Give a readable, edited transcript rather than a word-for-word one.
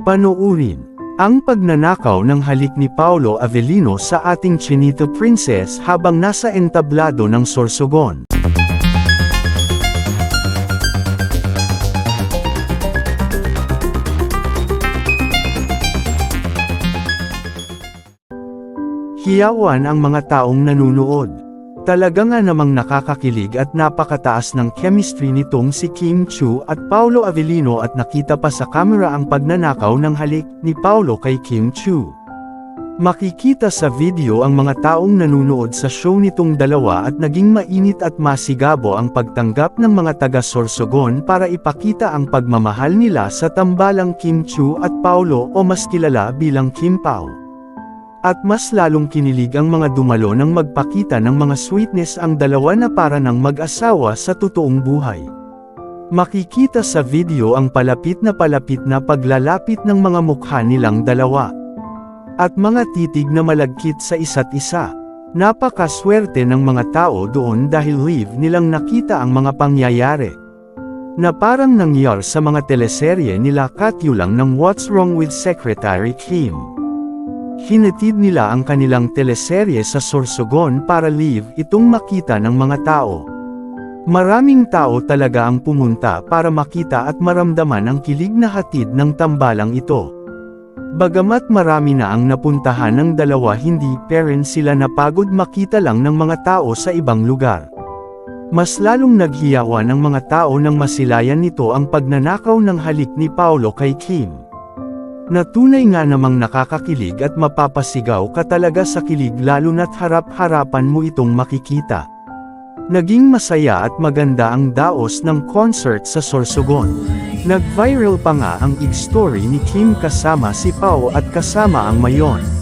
Panoorin ang pagnanakaw ng halik ni Paolo Avellino sa ating Chinito Princess habang nasa entablado ng Sorsogon. Hiyawan ang mga taong nanunood. Talaga nga namang nakakakilig at napakataas ng chemistry nitong si Kim Chiu at Paolo Avellino at nakita pa sa kamera ang pagnanakaw ng halik ni Paolo kay Kim Chiu. Makikita sa video ang mga taong nanunood sa show nitong dalawa at naging mainit at masigabo ang pagtanggap ng mga taga Sorsogon para ipakita ang pagmamahal nila sa tambalang Kim Chiu at Paolo o mas kilala bilang Kim Pao. At mas lalong kinilig ang mga dumalo nang magpakita ng mga sweetness ang dalawa na para ng mag-asawa sa totoong buhay. Makikita sa video ang palapit na paglalapit ng mga mukha nilang dalawa. At mga titig na malagkit sa isa't isa. Napakaswerte ng mga tao doon dahil live nilang nakita ang mga pangyayari. Na parang nangyari sa mga teleserye nila katyulang ng What's Wrong with Secretary Kim. Hinatid nila ang kanilang teleserye sa Sorsogon para live itong makita ng mga tao. Maraming tao talaga ang pumunta para makita at maramdaman ang kilig na hatid ng tambalang ito. Bagamat marami na ang napuntahan ng dalawa, hindi pa rin sila napagod makita lang ng mga tao sa ibang lugar. Mas lalong naghiyawan ang mga tao nang masilayan nito ang pagnanakaw ng halik ni Paolo kay Kim. Na tunay nga namang nakakakilig at mapapasigaw ka talaga sa kilig lalo na't harap-harapan mo itong makikita. Naging masaya at maganda ang daos ng concert sa Sorsogon. Nag-viral pa nga ang story ni Kim kasama si Pao at kasama ang Mayon.